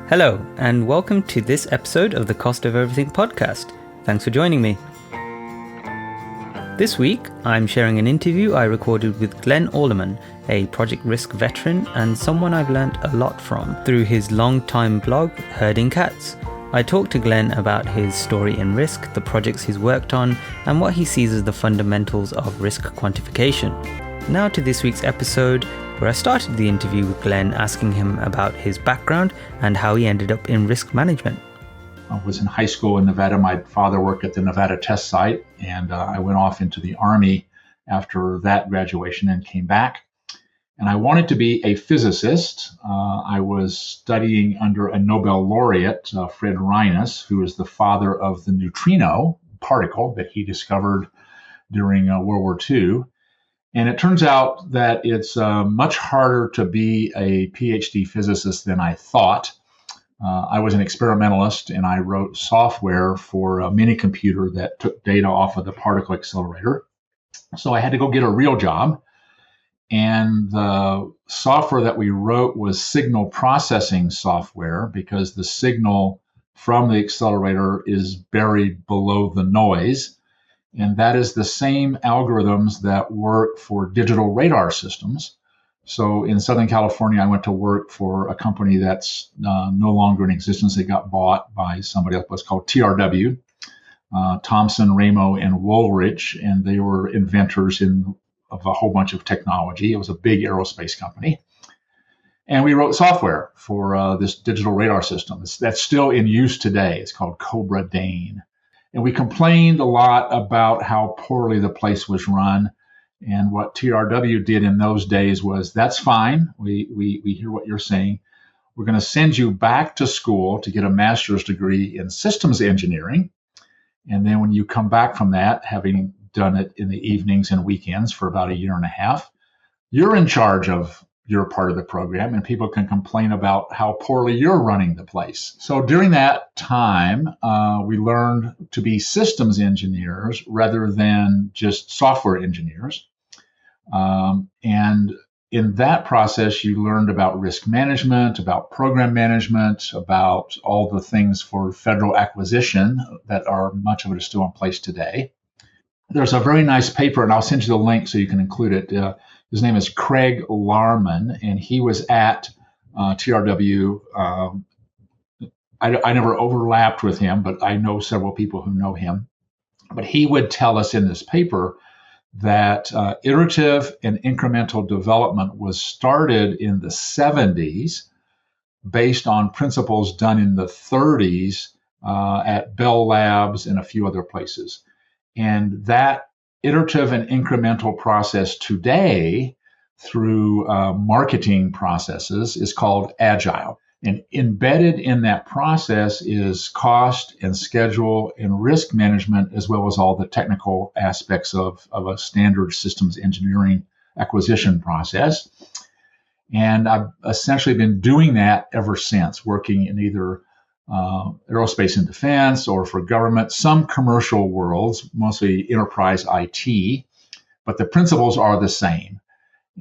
Hello, and welcome to this episode of the Cost of Everything podcast. Thanks for joining me. This week, I'm sharing an interview I recorded with Glen Alleman, a project risk veteran and someone I've learnt a lot from through his long-time blog, Herding Cats. I talked to Glen about his story in risk, the projects he's worked on, and what he sees as the fundamentals of risk quantification. Now to this week's episode, where I started the interview with Glen asking him about his background and how he ended up in risk management. I was in high school in Nevada. My father worked at the Nevada test site, and I went off into the Army after that graduation and came back. And I wanted to be a physicist. I was studying under a Nobel laureate, Fred Reines, who is the father of the neutrino particle that he discovered during World War II. And it turns out that it's much harder to be a PhD physicist than I thought. I was an experimentalist, and I wrote software for a mini computer that took data off of the particle accelerator. So I had to go get a real job. And the software that we wrote was signal processing software, because the signal from the accelerator is buried below the noise. And that is the same algorithms that work for digital radar systems. So in Southern California, I went to work for a company that's no longer in existence. It got bought by somebody else. It's called TRW, Thomson, Ramo, and Woolrich, and they were inventors of a whole bunch of technology. It was a big aerospace company. And we wrote software for this digital radar system. That's still in use today. It's called Cobra Dane. And we complained a lot about how poorly the place was run. And what TRW did in those days was, that's fine. We hear what you're saying. We're going to send you back to school to get a master's degree in systems engineering. And then when you come back from that, having done it in the evenings and weekends for about a year and a half, you're in charge of your part of the program, and people can complain about how poorly you're running the place. So during that time, we learned to be systems engineers rather than just software engineers. And in that process, you learned about risk management, about program management, about all the things for federal acquisition that are, much of it is still in place today. There's a very nice paper, and I'll send you the link so you can include it. His name is Glen Alleman, and he was at TRW. I never overlapped with him, but I know several people who know him. But he would tell us in this paper that iterative and incremental development was started in the 70s based on principles done in the 30s at Bell Labs and a few other places. And that iterative and incremental process today through marketing processes is called agile. And embedded in that process is cost and schedule and risk management, as well as all the technical aspects of a standard systems engineering acquisition process. And I've essentially been doing that ever since, working in either aerospace and defense or for government, some commercial worlds, mostly enterprise IT, but the principles are the same.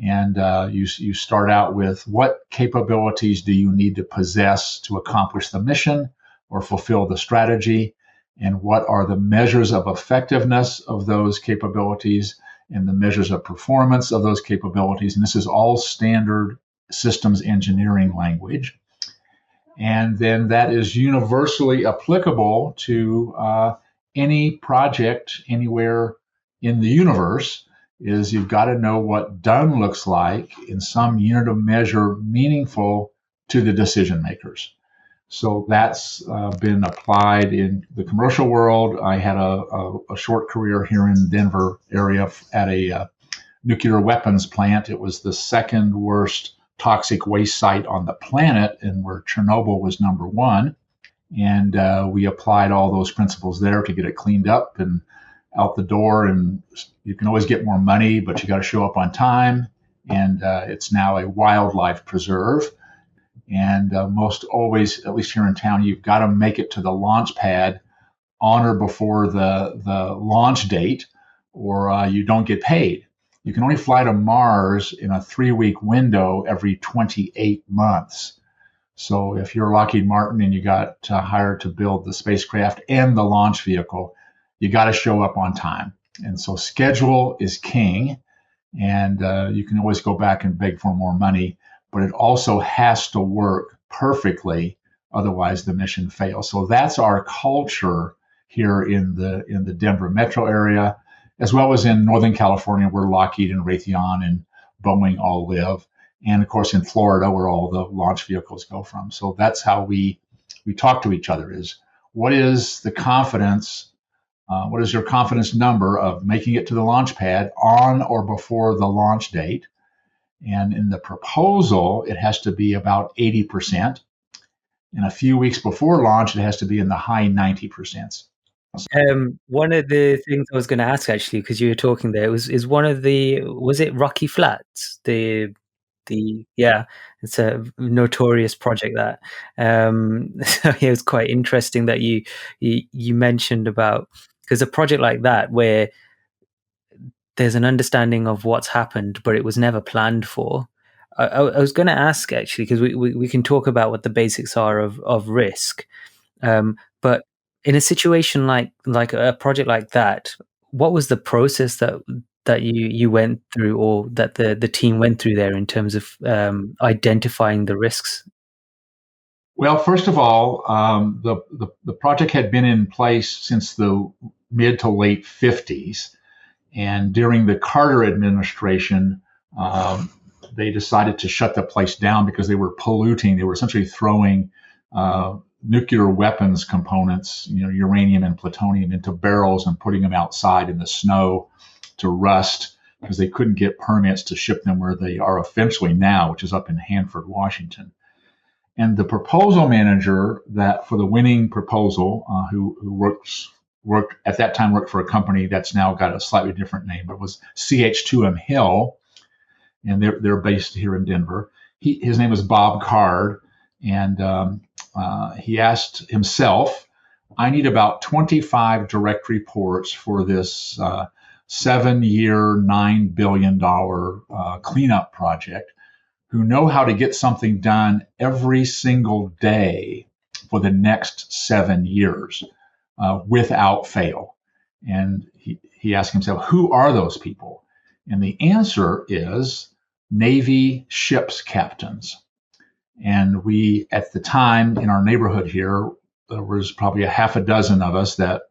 And you start out with, what capabilities do you need to possess to accomplish the mission or fulfill the strategy? And what are the measures of effectiveness of those capabilities and the measures of performance of those capabilities? And this is all standard systems engineering language. And then that is universally applicable to any project anywhere in the universe. Is you've got to know what done looks like in some unit of measure meaningful to the decision makers. So that's been applied in the commercial world. I had a short career here in Denver area at a nuclear weapons plant. It was the second worst toxic waste site on the planet, and where Chernobyl was number one. And we applied all those principles there to get it cleaned up and out the door. And you can always get more money, but you got to show up on time. And it's now a wildlife preserve. And most always, at least here in town, you've got to make it to the launch pad on or before the launch date, or you don't get paid. You can only fly to Mars in a 3-week window every 28 months. So if you're Lockheed Martin and you got hired to build the spacecraft and the launch vehicle, you got to show up on time. And so schedule is king. And you can always go back and beg for more money, but it also has to work perfectly. Otherwise, the mission fails. So that's our culture here in the Denver metro area, as well as in Northern California, where Lockheed and Raytheon and Boeing all live, and of course in Florida, where all the launch vehicles go from. So that's how we talk to each other: is what is the confidence? What is your confidence number of making it to the launch pad on or before the launch date? And in the proposal, it has to be about 80%. And a few weeks before launch, it has to be in the high 90%. One of the things I was going to ask, actually, because you were talking there, was it Rocky Flats? Yeah, it's a notorious project that. So yeah, it was quite interesting that you mentioned about, because a project like that where there's an understanding of what's happened, but it was never planned for. I was going to ask, actually, because we can talk about what the basics are of risk, but in a situation like a project like that, what was the process that you went through, or that the team went through there, in terms of identifying the risks? Well, first of all, the project had been in place since the mid to late 50s. And during the Carter administration, they decided to shut the place down because they were polluting. They were essentially throwing nuclear weapons components, uranium and plutonium, into barrels and putting them outside in the snow to rust, because they couldn't get permits to ship them where they are eventually now, which is up in Hanford, Washington. And the proposal manager that for the winning proposal, who worked at that time, worked for a company that's now got a slightly different name, but was CH2M Hill, and they're based here in Denver. His name is Bob Card, and he asked himself, I need about 25 direct reports for this 7-year, $9 billion cleanup project, who know how to get something done every single day for the next 7 years without fail. And he asked himself, who are those people? And the answer is Navy ships captains. And we, at the time in our neighborhood here, there was probably a half a dozen of us that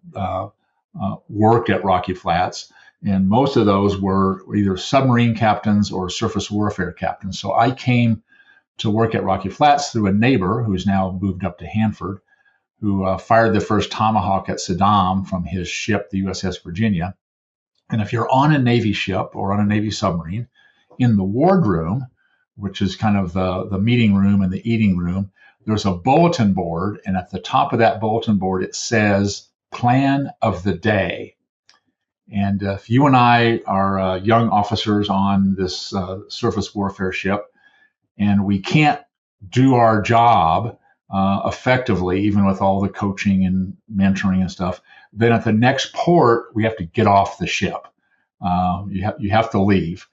worked at Rocky Flats. And most of those were either submarine captains or surface warfare captains. So I came to work at Rocky Flats through a neighbor who's now moved up to Hanford, who fired the first Tomahawk at Saddam from his ship, the USS Virginia. And if you're on a Navy ship or on a Navy submarine, in the wardroom, which is kind of the meeting room and the eating room, there's a bulletin board. And at the top of that bulletin board, it says plan of the day. And if you and I are young officers on this surface warfare ship, and we can't do our job effectively, even with all the coaching and mentoring and stuff, then at the next port, we have to get off the ship. You have to leave.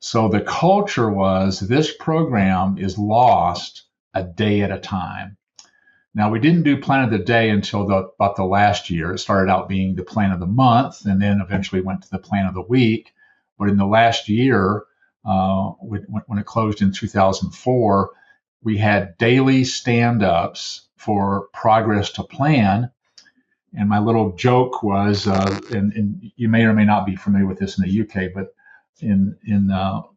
So the culture was, this program is lost a day at a time. Now, we didn't do plan of the day until about the last year. It started out being the plan of the month, and then eventually went to the plan of the week. But in the last year, when it closed in 2004, we had daily stand-ups for progress to plan. And my little joke was, and you may or may not be familiar with this in the UK, but in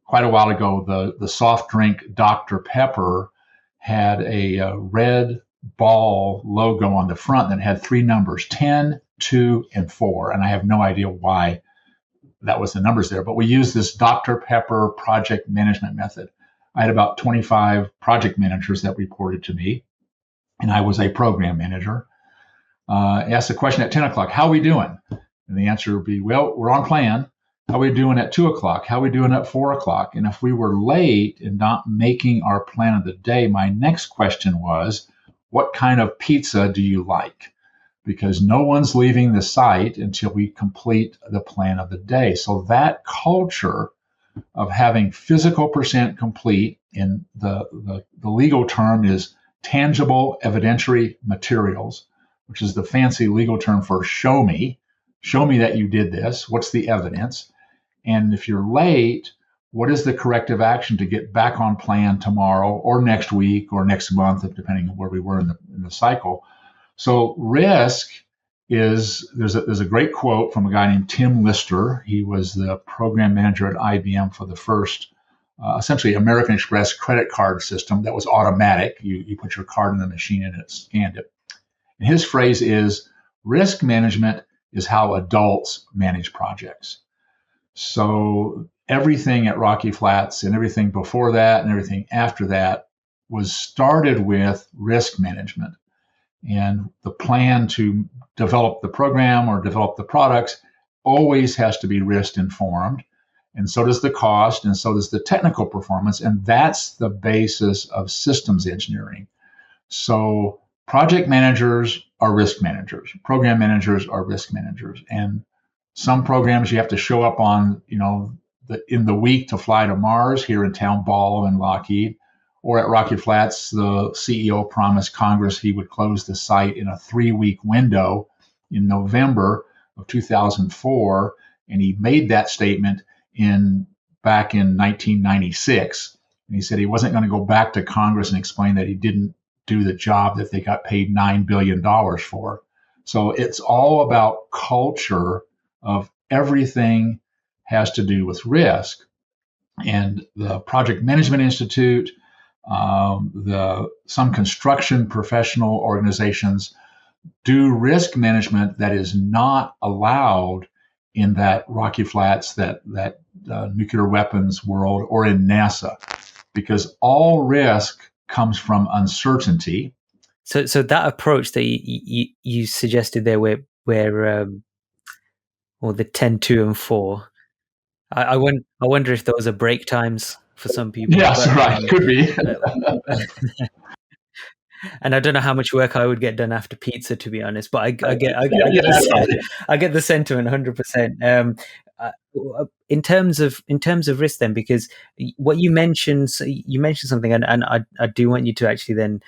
quite a while ago, the soft drink Dr. Pepper had a red ball logo on the front that had 3 numbers, 10, 2, and 4. And I have no idea why that was the numbers there, but we used this Dr. Pepper project management method. I had about 25 project managers that reported to me, and I was a program manager. Asked the question at 10 o'clock, how are we doing? And the answer would be, well, we're on plan. How are we doing at 2 o'clock? How are we doing at 4 o'clock? And if we were late and not making our plan of the day, my next question was, what kind of pizza do you like? Because no one's leaving the site until we complete the plan of the day. So that culture of having physical percent complete, and the legal term is tangible evidentiary materials, which is the fancy legal term for show me that you did this. What's the evidence? And if you're late, what is the corrective action to get back on plan tomorrow or next week or next month, depending on where we were in the cycle? So risk is, there's a great quote from a guy named Tim Lister. He was the program manager at IBM for the first, essentially American Express credit card system that was automatic. You put your card in the machine and it scanned it. And his phrase is, risk management is how adults manage projects. So everything at Rocky Flats and everything before that and everything after that was started with risk management. And the plan to develop the program or develop the products always has to be risk informed. And so does the cost, and so does the technical performance. And that's the basis of systems engineering. So project managers are risk managers. Program managers are risk managers. And some programs you have to show up on, in the week to fly to Mars here in Townball and Lockheed. Or at Rocky Flats, the CEO promised Congress he would close the site in a 3-week window in November of 2004. And he made that statement back in 1996. And he said he wasn't going to go back to Congress and explain that he didn't do the job that they got paid $9 billion for. So it's all about culture of everything has to do with risk. And the Project Management Institute, some construction professional organizations do risk management that is not allowed in that Rocky Flats, that nuclear weapons world, or in NASA, because all risk comes from uncertainty. So that approach that you suggested there, where or the 10, 2, and 4. I wonder if those are break times for some people. Yes, right, could be. And I don't know how much work I would get done after pizza, to be honest. But I get the sentiment 100%. In terms of risk, then, because what you mentioned something, and I do want you to actually then,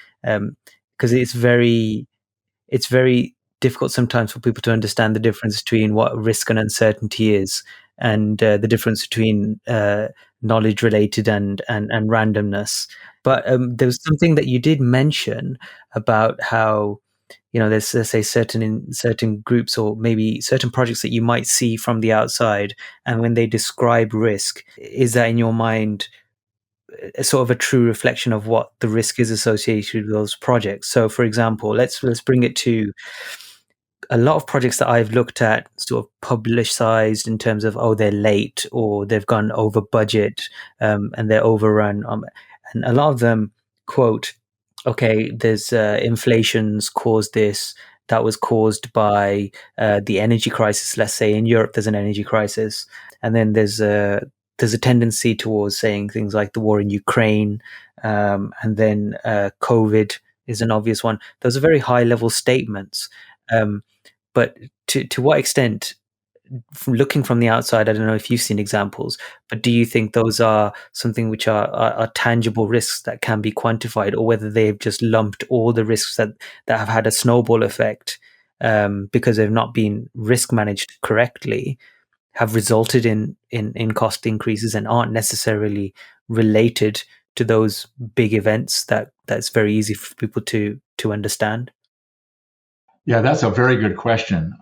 because it's very difficult sometimes for people to understand the difference between what risk and uncertainty is, and the difference between knowledge related and randomness. But there was something that you did mention about how, there's, let's say, certain groups or maybe certain projects that you might see from the outside, and when they describe risk, is that in your mind a sort of a true reflection of what the risk is associated with those projects? So, for example, let's bring it to a lot of projects that I've looked at, sort of publicized in terms of, they're late or they've gone over budget, and they're overrun. And a lot of them quote, okay, there's inflation's caused this. That was caused by the energy crisis. Let's say in Europe, there's an energy crisis. And then there's a tendency towards saying things like the war in Ukraine, and then COVID is an obvious one. Those are very high level statements. But to what extent, from looking from the outside, I don't know if you've seen examples, but do you think those are something which are tangible risks that can be quantified, or whether they've just lumped all the risks that have had a snowball effect, because they've not been risk managed correctly, have resulted in cost increases and aren't necessarily related to those big events that's very easy for people to understand? Yeah, that's a very good question.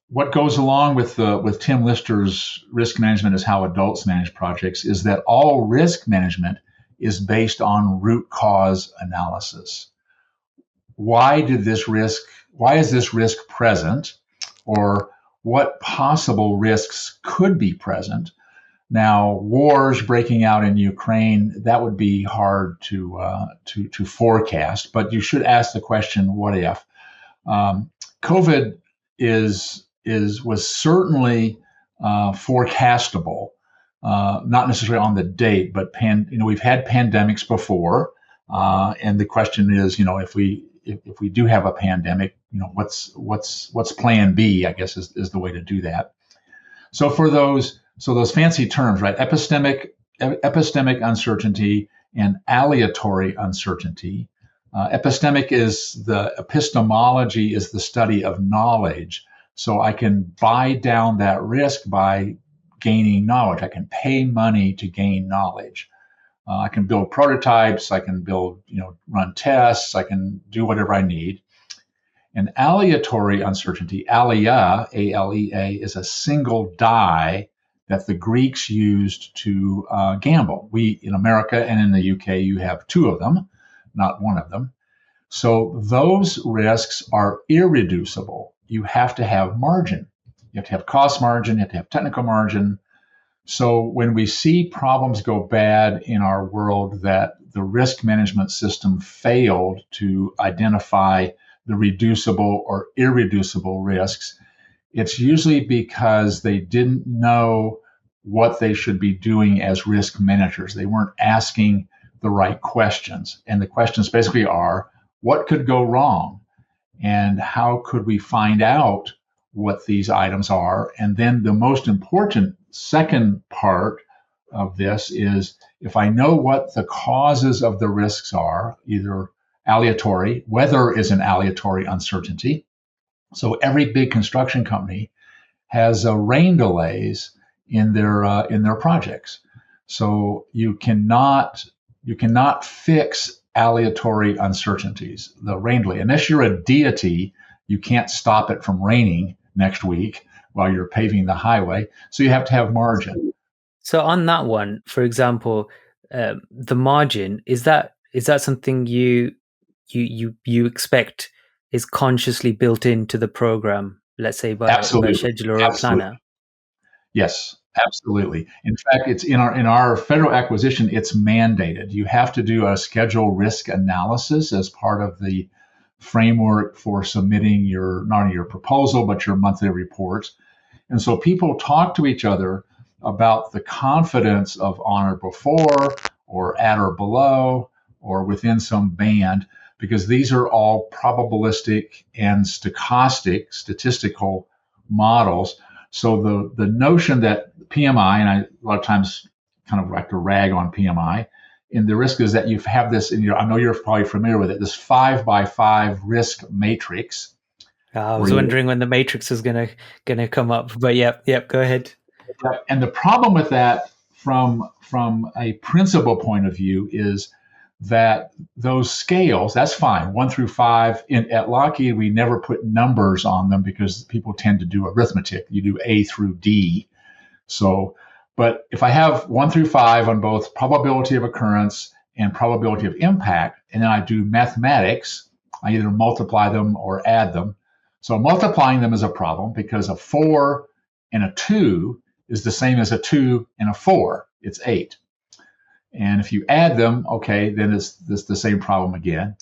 What goes along with Tim Lister's risk management is how adults manage projects is that all risk management is based on root cause analysis. Why is this risk present, or what possible risks could be present? Now, wars breaking out in Ukraine, that would be hard to forecast, but you should ask the question, what if? COVID was certainly forecastable, not necessarily on the date, but we've had pandemics before, and the question is, if we do have a pandemic, what's Plan B? I guess is the way to do that. So those fancy terms, right? Epistemic uncertainty and aleatory uncertainty. Epistemic is the epistemology is the study of knowledge. So I can buy down that risk by gaining knowledge. I can pay money to gain knowledge. I can build prototypes. I can build, run tests. I can do whatever I need. And aleatory uncertainty, alea, A-L-E-A, is a single die that the Greeks used to gamble. We, in America and in the UK, you have two of them, not one of them. So those risks are irreducible. You have to have margin. You have to have cost margin. You have to have technical margin. So when we see problems go bad in our world that the risk management system failed to identify the reducible or irreducible risks, it's usually because they didn't know what they should be doing as risk managers. They weren't asking the right questions. And the questions basically are, what could go wrong? And how could we find out what these items are? And then the most important second part of this is, if I know what the causes of the risks are, either aleatory, weather is an aleatory uncertainty. So every big construction company has rain delays in their projects. So you cannot fix aleatory uncertainties. The rain delay, unless you're a deity, you can't stop it from raining next week while you're paving the highway. So you have to have margin. So on that one, for example, the margin, is that something you expect is consciously built into the program, let's say by a scheduler or a planner? Yes, absolutely. In fact, it's in our federal acquisition, it's mandated. You have to do a schedule risk analysis as part of the framework for submitting not only your proposal, but your monthly reports. And so people talk to each other about the confidence of on or before, or at or below, or within some band, because these are all probabilistic and stochastic, statistical models. So the notion that PMI, and I a lot of times kind of like to rag on PMI, and the risk is that you have this, I know you're probably familiar with it, this 5x5 risk matrix. I was wondering when the matrix was gonna come up, but yep, go ahead. And the problem with that from a principle point of view is that those scales, that's fine, 1 through 5. At Lockheed, we never put numbers on them because people tend to do arithmetic. You do A through D. So, but if I have 1 through 5 on both probability of occurrence and probability of impact, and then I do mathematics, I either multiply them or add them. So multiplying them is a problem because a 4 and a 2 is the same as a 2 and a 4. It's 8. And if you add them, okay, then it's the same problem again.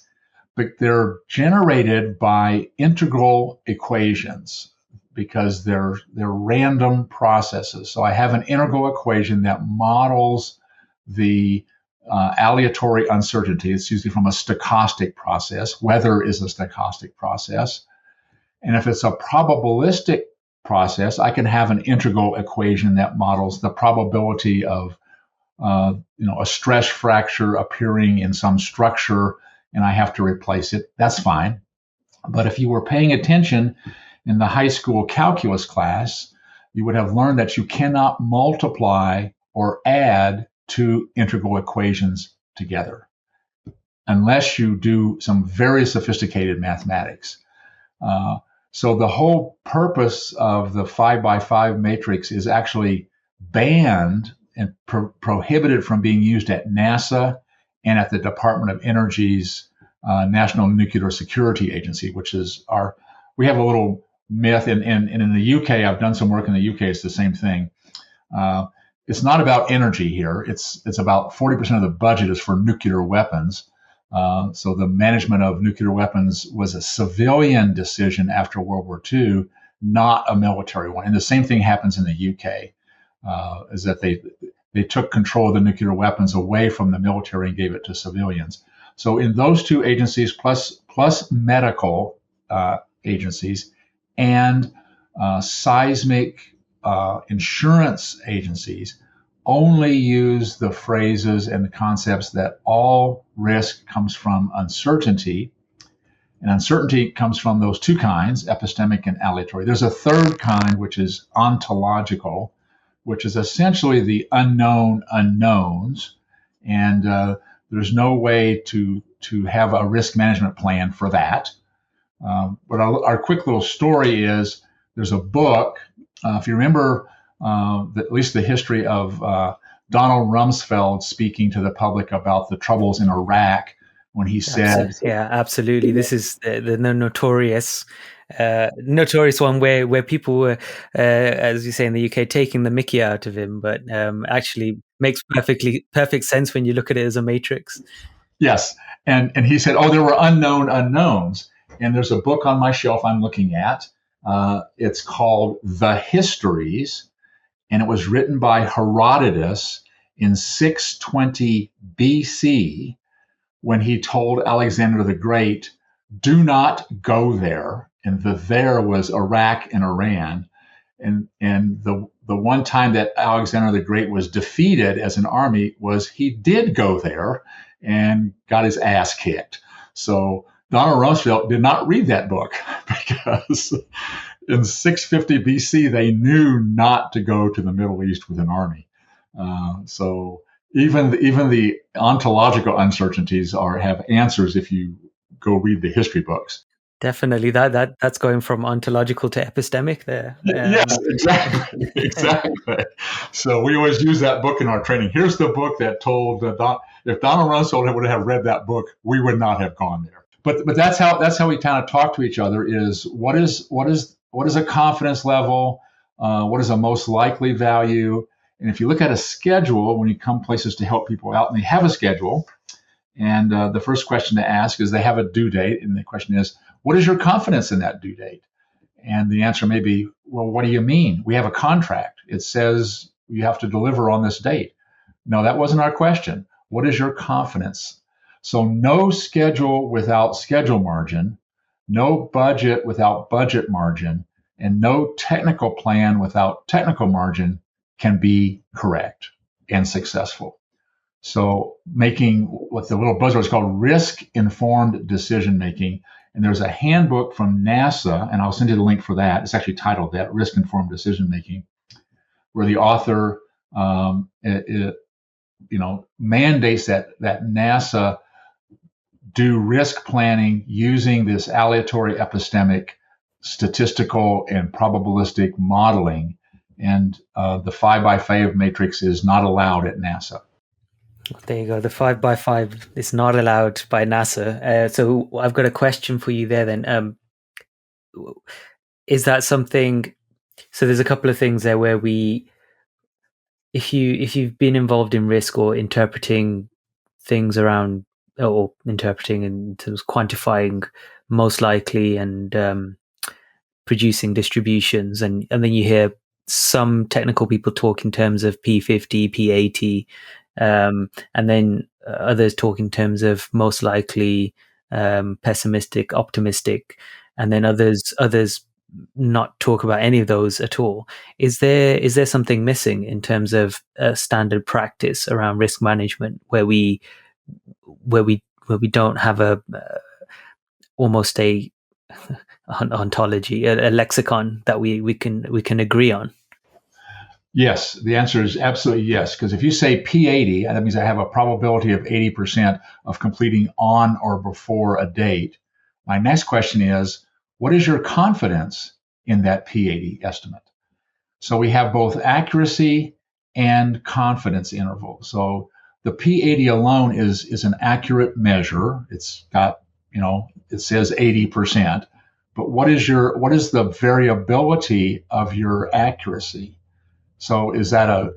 But they're generated by integral equations because they're random processes. So I have an integral equation that models the aleatory uncertainty. It's usually from a stochastic process. Weather is a stochastic process. And if it's a probabilistic process, I can have an integral equation that models the probability of a stress fracture appearing in some structure and I have to replace it. That's fine. But if you were paying attention in the high school calculus class, you would have learned that you cannot multiply or add two integral equations together unless you do some very sophisticated mathematics. So the whole purpose of the 5x5 matrix is actually banned and prohibited from being used at NASA and at the Department of Energy's National Nuclear Security Agency, which is we have a little myth, and in the UK, I've done some work in the UK, it's the same thing. It's not about energy here. It's about 40% of the budget is for nuclear weapons. So the management of nuclear weapons was a civilian decision after World War II, not a military one. And the same thing happens in the UK, is that they took control of the nuclear weapons away from the military and gave it to civilians. So in those two agencies, plus medical agencies and seismic insurance agencies, only use the phrases and the concepts that all risk comes from uncertainty. And uncertainty comes from those two kinds, epistemic and aleatory. There's a third kind, which is ontological, which is essentially the unknown unknowns. And there's no way to have a risk management plan for that. But our quick little story is there's a book, if you remember at least the history of Donald Rumsfeld speaking to the public about the troubles in Iraq when he said, Yeah, absolutely. This is the notorious one where people were, as you say in the UK, taking the mickey out of him, but actually makes perfect sense when you look at it as a matrix. yes. And he said, oh, there were unknown unknowns. And there's a book on my shelf I'm looking at. It's called The Histories, and it was written by Herodotus in 620 BC when he told Alexander the Great, do not go there. And the there was Iraq and Iran. And the one time that Alexander the Great was defeated as an army was he did go there and got his ass kicked. So Donald Rumsfeld did not read that book because in 650 BC, they knew not to go to the Middle East with an army. So even the ontological uncertainties have answers if you go read the history books. Definitely, that's going from ontological to epistemic there. Yes, exactly. So we always use that book in our training. Here's the book that told if Donald Rumsfeld would have read that book, we would not have gone there. But that's how we kind of talk to each other. Is what is a confidence level? What is a most likely value? And if you look at a schedule, when you come places to help people out, and they have a schedule, and the first question to ask is they have a due date, and the question is, what is your confidence in that due date? And the answer may be, well, what do you mean? We have a contract. It says you have to deliver on this date. No, that wasn't our question. What is your confidence? So no schedule without schedule margin, no budget without budget margin, and no technical plan without technical margin can be correct and successful. So making what the little buzzword is called risk-informed decision-making. And there's a handbook from NASA, and I'll send you the link for that. It's actually titled that, Risk-Informed Decision-Making, where the author mandates that NASA do risk planning using this aleatory epistemic statistical and probabilistic modeling. And the 5x5 matrix is not allowed at NASA. There you go. The 5x5 is not allowed by NASA. So I've got a question for you there then. Is that something, so there's a couple of things there where if you've been involved in risk or interpreting things around, or interpreting in terms of quantifying most likely and producing distributions, and then you hear some technical people talk in terms of P50, P80, and then others talk in terms of most likely, pessimistic, optimistic, and then others not talk about any of those at all. Is there something missing in terms of standard practice around risk management where we don't have almost a ontology, a lexicon that we can agree on? Yes, the answer is absolutely yes. Because if you say P80, that means I have a probability of 80% of completing on or before a date. My next question is, what is your confidence in that P80 estimate? So we have both accuracy and confidence interval. So the P80 alone is an accurate measure. It's got, it says 80%. But what is the variability of your accuracy? So is that a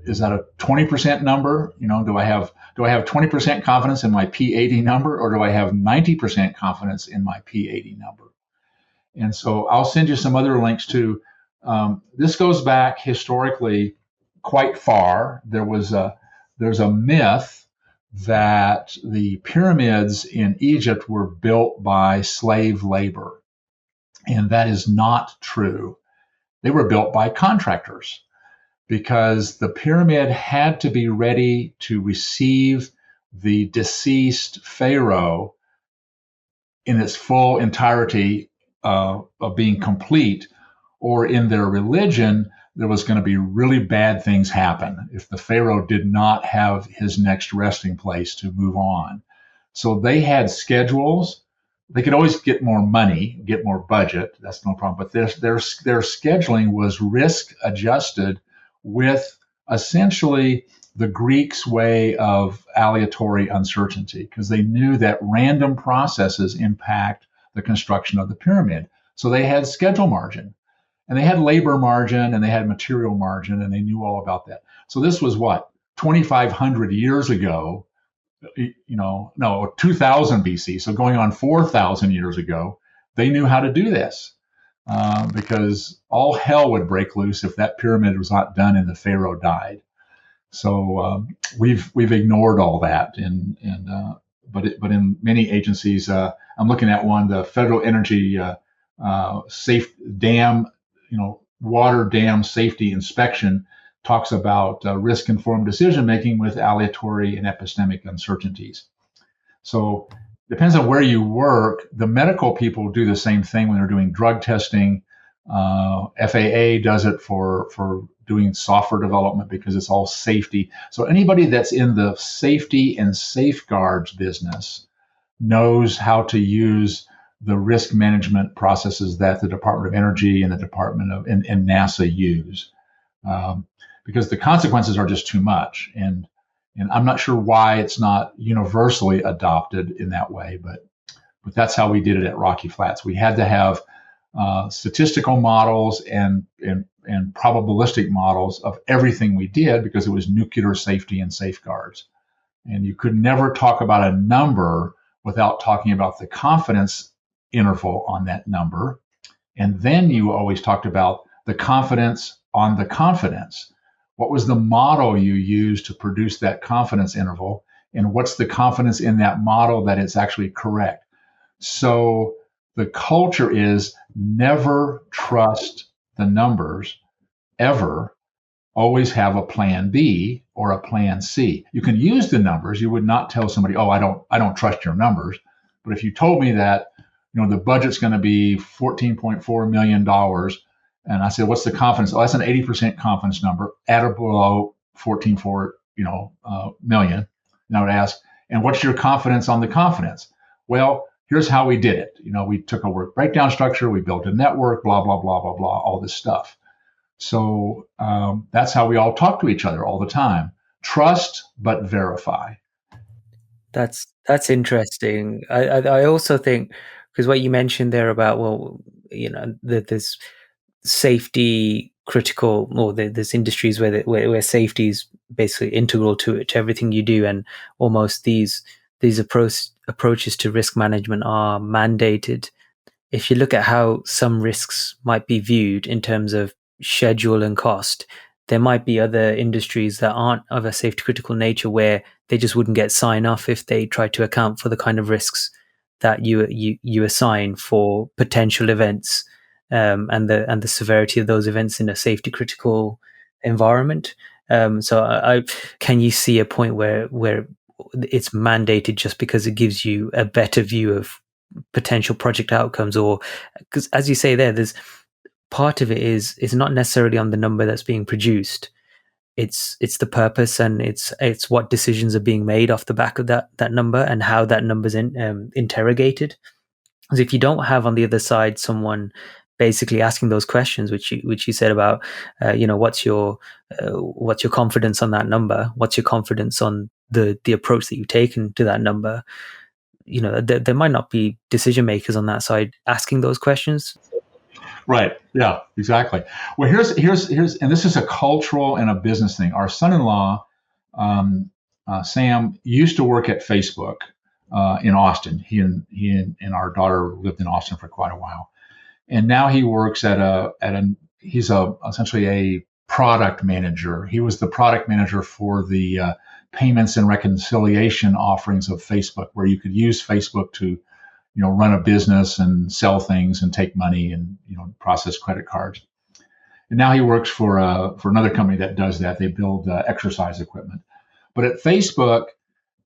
20% number? Do I have 20% confidence in my P80 number, or do I have 90% confidence in my P80 number? And so I'll send you some other links too. This goes back historically quite far. There's a myth that the pyramids in Egypt were built by slave labor, and that is not true. They were built by contractors. because the pyramid had to be ready to receive the deceased pharaoh in its full entirety of being complete, or in their religion, there was going to be really bad things happen if the pharaoh did not have his next resting place to move on. So they had schedules. They could always get more money, get more budget. That's no problem. But their scheduling was risk adjusted with essentially the Greeks' way of aleatory uncertainty, because they knew that random processes impact the construction of the pyramid. So they had schedule margin, and they had labor margin, and they had material margin, and they knew all about that. So this was what, 2,500 years ago, no, 2000 BC. So going on 4,000 years ago, they knew how to do this, because all hell would break loose if that pyramid was not done and the pharaoh died. So we've ignored all that, but in many agencies, I'm looking at one, the Federal Energy Safe Dam, water dam safety inspection, talks about risk-informed decision making with aleatory and epistemic uncertainties. So depends on where you work. The medical people do the same thing when they're doing drug testing. FAA does it for doing software development because it's all safety. So anybody that's in the safety and safeguards business knows how to use the risk management processes that the Department of Energy and the Department of and NASA use, because the consequences are just too much. And I'm not sure why it's not universally adopted in that way, but that's how we did it at Rocky Flats. We had to have statistical models and probabilistic models of everything we did, because it was nuclear safety and safeguards. And you could never talk about a number without talking about the confidence interval on that number. And then you always talked about the confidence on the confidence. What was the model you used to produce that confidence interval? And what's the confidence in that model that it's actually correct? So the culture is never trust the numbers, ever. Always have a plan B or a plan C. You can use the numbers. You would not tell somebody, "Oh, I don't trust your numbers." But if you told me that, the budget's going to be $14.4 million, and I said, "What's the confidence?" "Oh, that's an 80% confidence number at or below 14.4 million." And I would ask, "And what's your confidence on the confidence?" "Well, here's how we did it. We took a work breakdown structure, we built a network, blah, blah, blah, blah, blah, all this stuff." So that's how we all talk to each other all the time. Trust, but verify. That's interesting. I also think, because what you mentioned there about, well, there's safety critical, or there's industries where safety is basically integral to everything you do, and almost these approaches to risk management are mandated. If you look at how some risks might be viewed in terms of schedule and cost, there might be other industries that aren't of a safety critical nature where they just wouldn't get sign off if they try to account for the kind of risks that you assign for potential events, and the severity of those events in a safety critical environment. So can you see a point where it's mandated just because it gives you a better view of potential project outcomes? Or because, as you say there's part of it is not necessarily on the number that's being produced. It's the purpose, and it's what decisions are being made off the back of that number, and how that number's interrogated. Because if you don't have on the other side someone basically asking those questions, which you said about, what's your confidence on that number? What's your confidence on the approach that you've taken to that number? There might not be decision makers on that side asking those questions. Right. Yeah, exactly. Well, here's, and this is a cultural and a business thing. Our son-in-law, Sam, used to work at Facebook in Austin. He and our daughter lived in Austin for quite a while, and now he works he's essentially a product manager. He was the product manager for the payments and reconciliation offerings of Facebook, where you could use Facebook to run a business and sell things and take money and process credit cards. And now he works for another company that does that. They build exercise equipment. But at Facebook,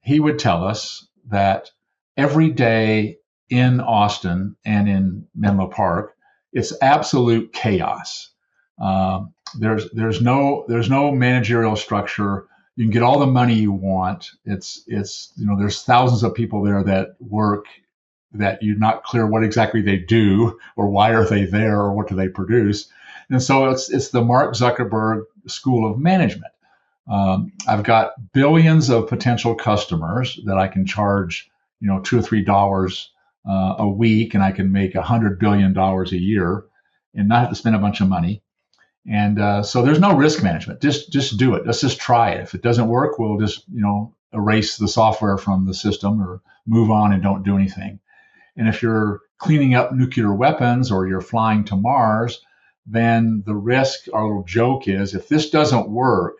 he would tell us that every day in Austin and in Menlo Park, it's absolute chaos. There's no managerial structure. You can get all the money you want. There's thousands of people there that work that you're not clear what exactly they do or why are they there or what do they produce. And so it's the Mark Zuckerberg School of Management. I've got billions of potential customers that I can charge, $2 or $3 a week, and I can make $100 billion a year, and not have to spend a bunch of money. And so there's no risk management. Just do it. Let's just try it. If it doesn't work, we'll just erase the software from the system or move on and don't do anything. And if you're cleaning up nuclear weapons or you're flying to Mars, then the risk, our little joke is, if this doesn't work,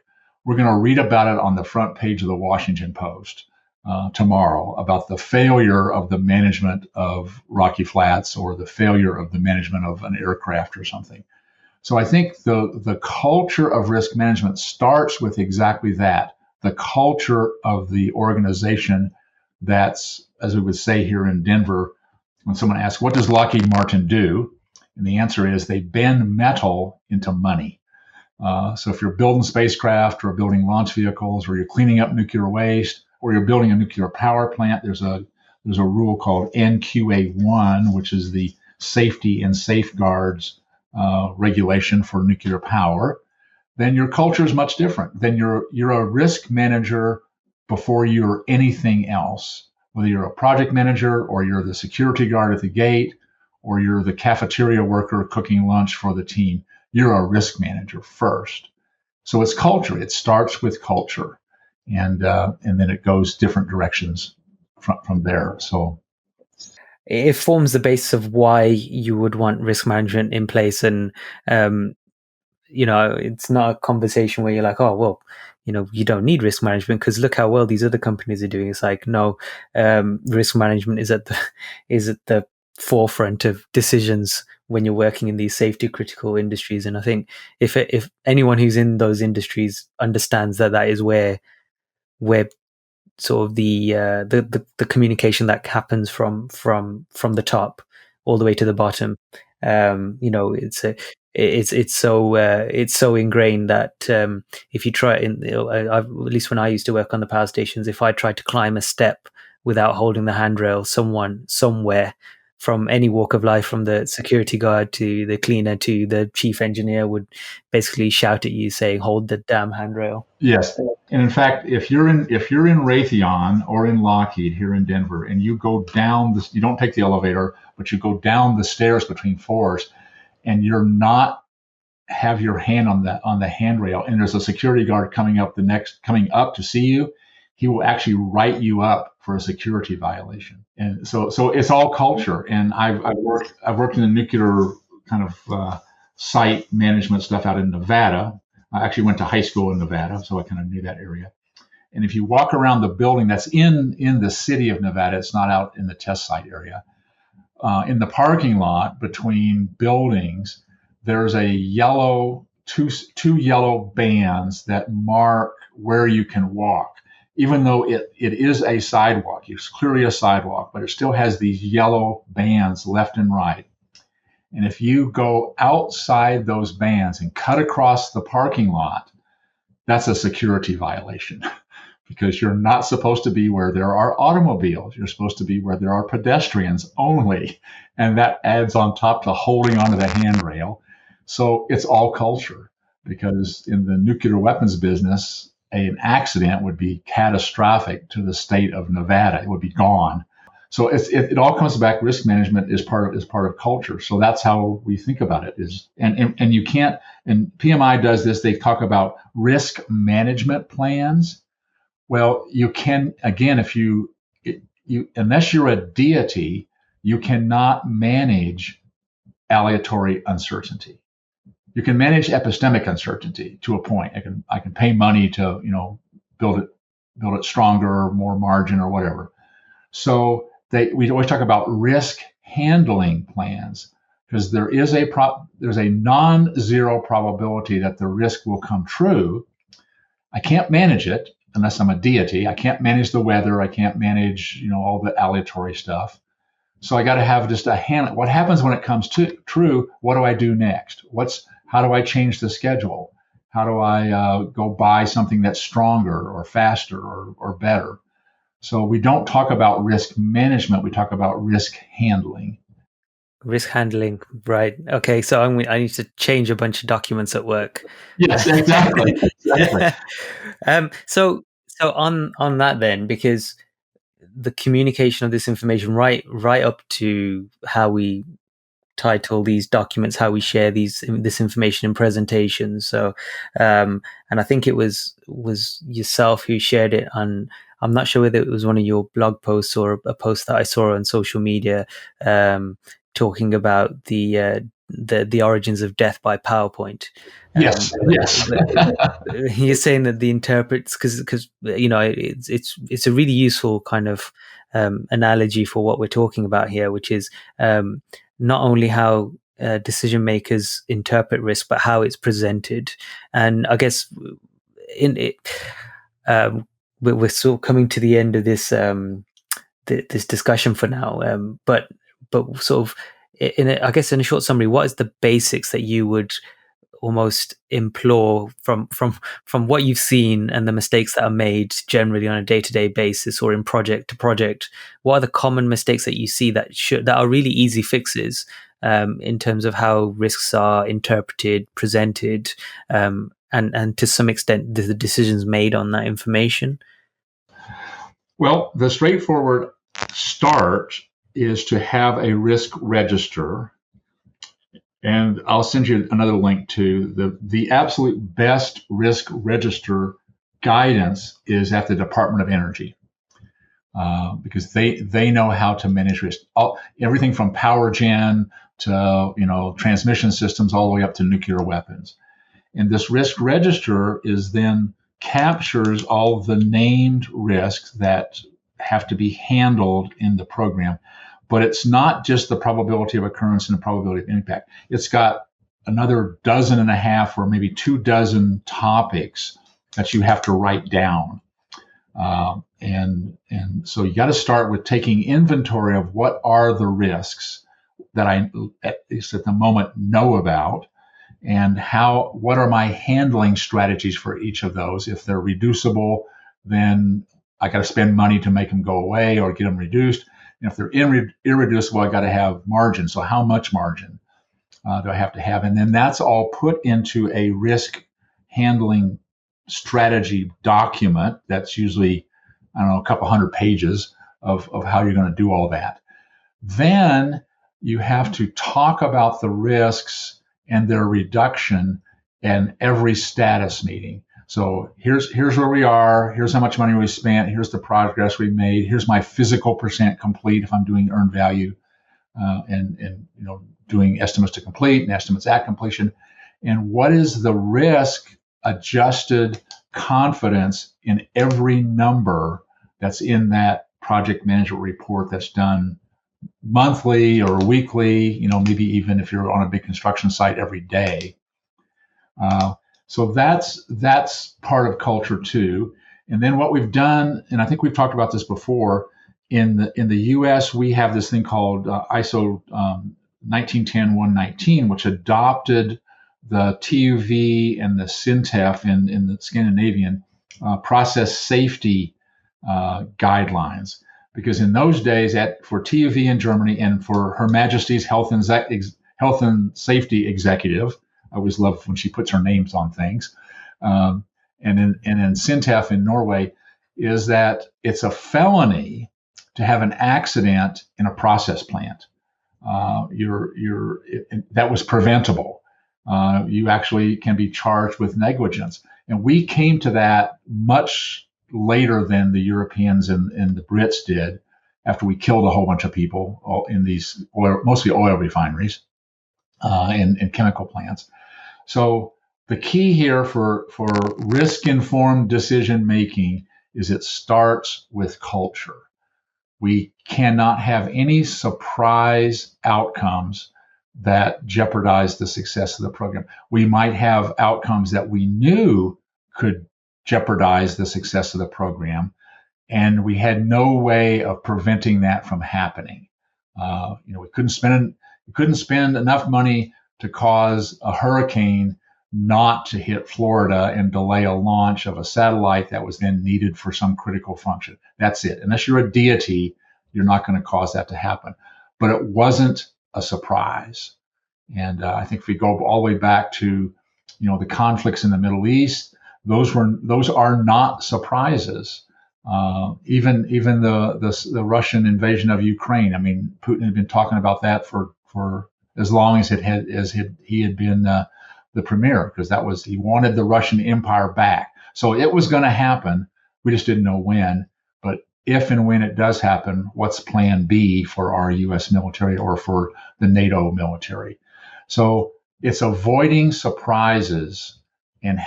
we're going to read about it on the front page of the Washington Post tomorrow about the failure of the management of Rocky Flats or the failure of the management of an aircraft or something. So I think the culture of risk management starts with exactly that, the culture of the organization that's, as we would say here in Denver, when someone asks, what does Lockheed Martin do? And the answer is they bend metal into money. So if you're building spacecraft or building launch vehicles, or you're cleaning up nuclear waste, or you're building a nuclear power plant, there's a rule called NQA1, which is the safety and safeguards regulation for nuclear power. Then your culture is much different. Then you're a risk manager before you're anything else. Whether you're a project manager, or you're the security guard at the gate, or you're the cafeteria worker cooking lunch for the team, you're a risk manager first. So it's culture. It starts with culture, and then it goes different directions from there. So it forms the basis of why you would want risk management in place. And it's not a conversation where you're like, oh well, you don't need risk management because look how well these other companies are doing. It's like, no, risk management is at the forefront of decisions when you're working in these safety critical industries. And I think if anyone who's in those industries understands that is where sort of the communication that happens from the top all the way to the bottom. It's so ingrained that if you try at least when I used to work on the power stations, if I tried to climb a step without holding the handrail, someone somewhere from any walk of life, from the security guard to the cleaner to the chief engineer, would basically shout at you saying, hold the damn handrail. Yes. And in fact, if you're in Raytheon or in Lockheed here in Denver, and you go down this, you don't take the elevator, but you go down the stairs between floors, and you're not have your hand on the handrail, and there's a security guard coming up to see you, he will actually write you up for a security violation. And so it's all culture. And I've worked in the nuclear kind of site management stuff out in Nevada. I actually went to high school in Nevada, so I kind of knew that area. And if you walk around the building that's in the city of Nevada, it's not out in the test site area. In the parking lot between buildings, there's two yellow bands that mark where you can walk. Even though it is a sidewalk, it's clearly a sidewalk, but it still has these yellow bands left and right. And if you go outside those bands and cut across the parking lot, that's a security violation because you're not supposed to be where there are automobiles. You're supposed to be where there are pedestrians only. And that adds on top to holding onto the handrail. So it's all culture, because in the nuclear weapons business, an accident would be catastrophic to the state of Nevada. It would be gone. So it all comes back. Risk management is part of culture. So that's how we think about it. And you can't. And PMI does this. They talk about risk management plans. Well, you can, again, if you unless you're a deity, you cannot manage aleatory uncertainty. You can manage epistemic uncertainty to a point. I can pay money to build it stronger, more margin, or whatever. So we always talk about risk handling plans. because there's a non-zero probability that the risk will come true. I can't manage it unless I'm a deity. I can't manage the weather. I can't manage, all the aleatory stuff. So I got to have just a hand. What happens when it comes to true? What do I do next? How do I change the schedule? How do I go buy something that's stronger or faster or better? So we don't talk about risk management. We talk about risk handling. Risk handling, right? Okay, so I need to change a bunch of documents at work. Yes, exactly. Exactly. So on that then, because the communication of this information, right up to how we title these documents, how we share this information in presentations. So, and I think it was yourself who shared it on. I'm not sure whether it was one of your blog posts or a post that I saw on social media, talking about the origins of death by PowerPoint. Yes. You're saying that the interprets, because it's a really useful kind of analogy for what we're talking about here, which is not only how decision makers interpret risk, but how it's presented. And I guess in it, we're sort of coming to the end of this this discussion for now. But sort of I guess in a short summary, what is the basics that you would almost implore from what you've seen and the mistakes that are made generally on a day-to-day basis or in project to project? What are the common mistakes that you see that are really easy fixes in terms of how risks are interpreted, presented, and to some extent the decisions made on that information? Well, the straightforward start is to have a risk register. And I'll send you another link to the absolute best risk register guidance is at the Department of Energy, because they know how to manage risk. Everything from power gen to transmission systems all the way up to nuclear weapons. And this risk register is then captures all the named risks that have to be handled in the program. But it's not just the probability of occurrence and the probability of impact. It's got another dozen and a half or maybe 24 topics that you have to write down. And so you got to start with taking inventory of what are the risks that I, at least at the moment, know about, and what are my handling strategies for each of those. If they're reducible, then I got to spend money to make them go away or get them reduced. And if they're irreducible, I got to have margin. So how much margin do I have to have? And then that's all put into a risk handling strategy document that's usually, a couple hundred pages of how you're going to do all that. Then you have to talk about the risks and their reduction in every status meeting. So here's where we are. Here's how much money we spent. Here's the progress we made. Here's my physical percent complete if I'm doing earned value, and doing estimates to complete and estimates at completion. And what is the risk adjusted confidence in every number that's in that project management report that's done monthly or weekly, maybe even if you're on a big construction site every day. So that's part of culture too. And then what we've done, and I think we've talked about this before, in the U.S. we have this thing called ISO 1910-119, which adopted the TUV and the SINTEF in the Scandinavian process safety guidelines. Because in those days, for TUV in Germany and for Her Majesty's Health and Safety Executive, I always love when she puts her names on things, and in SINTEF in Norway, is that it's a felony to have an accident in a process plant. That was preventable. You actually can be charged with negligence, and we came to that much later than the Europeans and the Brits did, after we killed a whole bunch of people in these mostly oil refineries and chemical plants. So the key here for risk-informed decision making is it starts with culture. We cannot have any surprise outcomes that jeopardized the success of the program. We might have outcomes that we knew could jeopardize the success of the program, and we had no way of preventing that from happening. We couldn't spend enough money to cause a hurricane not to hit Florida and delay a launch of a satellite that was then needed for some critical function. That's it. Unless you're a deity, you're not going to cause that to happen. But it wasn't a surprise. And I think if we go all the way back to, the conflicts in the Middle East, those are not surprises. Even the Russian invasion of Ukraine. I mean, Putin had been talking about that for as long as he had been the premier, because he wanted the Russian Empire back. So it was going to happen. We just didn't know when. But if and when it does happen, what's Plan B for our U.S. military or for the NATO military? So it's avoiding surprises and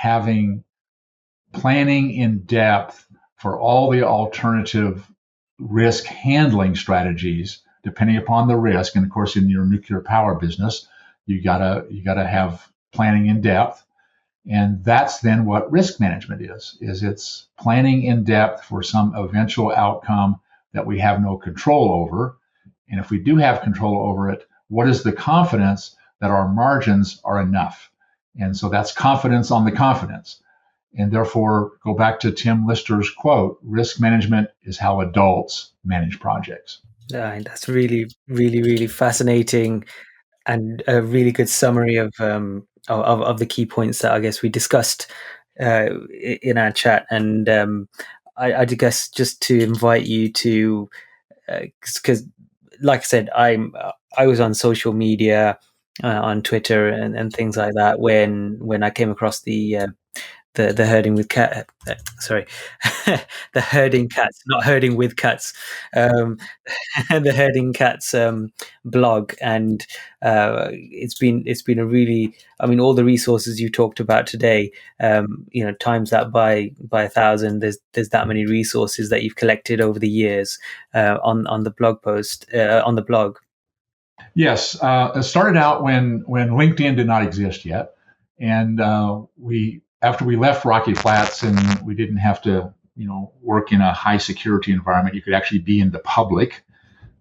planning in depth for all the alternative risk handling strategies, depending upon the risk. And of course, in your nuclear power business, you gotta have planning in depth. And that's then what risk management is it's planning in depth for some eventual outcome that we have no control over. And if we do have control over it, what is the confidence that our margins are enough? And so that's confidence on the confidence. And therefore, go back to Tim Lister's quote, risk management is how adults manage projects. That's really, really, really fascinating, and a really good summary of the key points that I guess we discussed in our chat. And I guess just to invite you to, because like I said, I was on social media, on Twitter and things like that when I came across the herding with cat. Sorry, the herding cats, not herding with cats. The herding cats blog, and it's been a really, I mean, all the resources you talked about today, times that by 1,000. There's that many resources that you've collected over the years on the blog post on the blog. Yes, it started out when LinkedIn did not exist yet, and after we left Rocky Flats and we didn't have to, work in a high security environment, you could actually be in the public.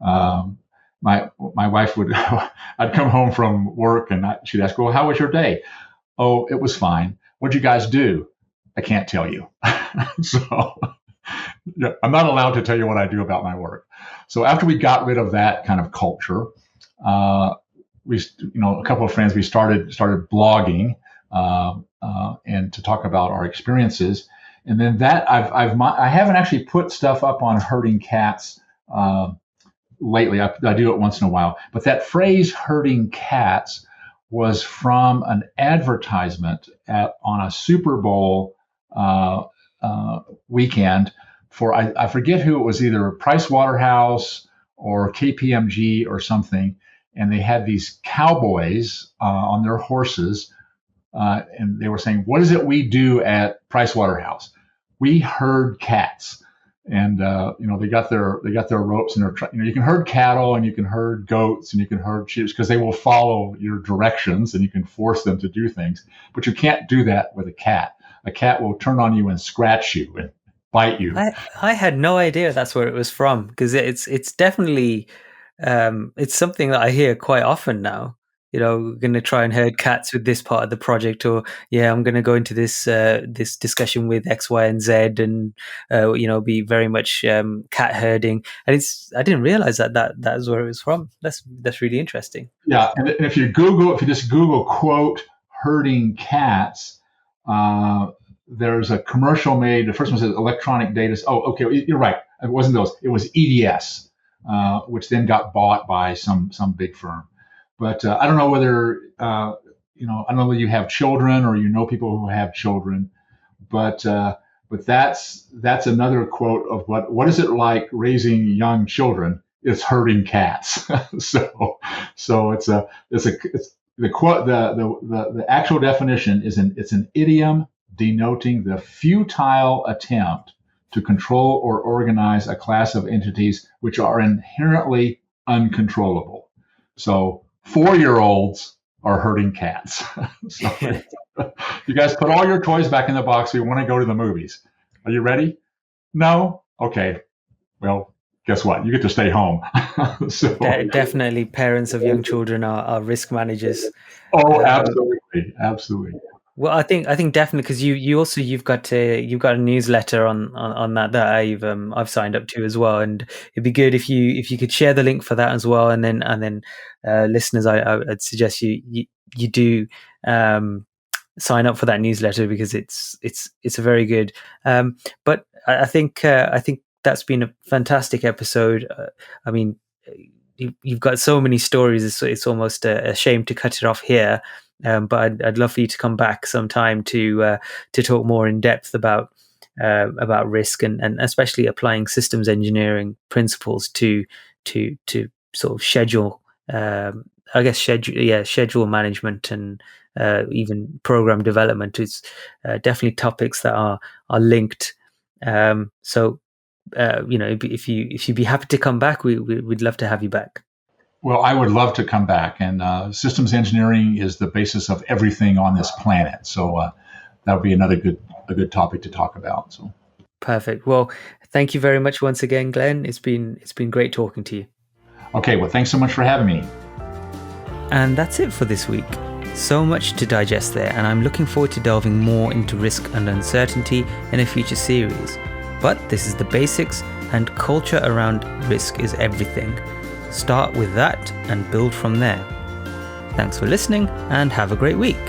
My wife would, I'd come home from work and she'd ask, well, how was your day? Oh, it was fine. What'd you guys do? I can't tell you. So I'm not allowed to tell you what I do about my work. So after we got rid of that kind of culture, a couple of friends, we started blogging, and to talk about our experiences. And then that I haven't actually put stuff up on herding cats lately. I do it once in a while. But that phrase herding cats was from an advertisement on a Super Bowl weekend for, I forget who it was, either Price Waterhouse or KPMG or something. And they had these cowboys on their horses. And they were saying, what is it we do at Price Waterhouse? We herd cats. And they got their ropes, and you can herd cattle and you can herd goats and you can herd sheep because they will follow your directions and you can force them to do things. But you can't do that with a cat. A cat will turn on you and scratch you and bite you. I had no idea that's where it was from, because it's definitely it's something that I hear quite often now. We're going to try and herd cats with this part of the project, or I'm going to go into this this discussion with X, Y, and Z, and be very much cat herding. And I didn't realize that is where it was from. That's really interesting. Yeah, and if you just Google quote herding cats, there's a commercial made. The first one says electronic data. Oh, okay, you're right. It wasn't those. It was EDS, which then got bought by some big firm. But I don't know whether I don't know whether you have children or people who have children. But that's another quote of what is it like raising young children? It's herding cats. so it's the quote. The actual definition is it's an idiom denoting the futile attempt to control or organize a class of entities which are inherently uncontrollable. So 4-year-olds are herding cats. So you guys put all your toys back in the box. We want to go to the movies. Are you ready? No? Okay. Well, guess what? You get to stay home. So, Definitely, parents of young children are risk managers. oh, absolutely, absolutely. Well, I think definitely because you've got a newsletter on that I've signed up to as well, and it'd be good if you could share the link for that as well, and then listeners, I'd suggest you do sign up for that newsletter because it's a very good. But I think that's been a fantastic episode. I mean, you've got so many stories. It's almost a shame to cut it off here. But I'd love for you to come back sometime to talk more in depth about risk and especially applying systems engineering principles to sort of schedule. I guess schedule management and even program development is definitely topics that are linked. So if you'd be happy to come back, we'd love to have you back. Well, I would love to come back. And systems engineering is the basis of everything on this planet. So that would be a good topic to talk about. So perfect. Well, thank you very much once again, Glenn. It's been great talking to you. Okay. Well, thanks so much for having me. And that's it for this week. So much to digest there, and I'm looking forward to delving more into risk and uncertainty in a future series. But this is the basics, and culture around risk is everything. Start with that and build from there. Thanks for listening and have a great week.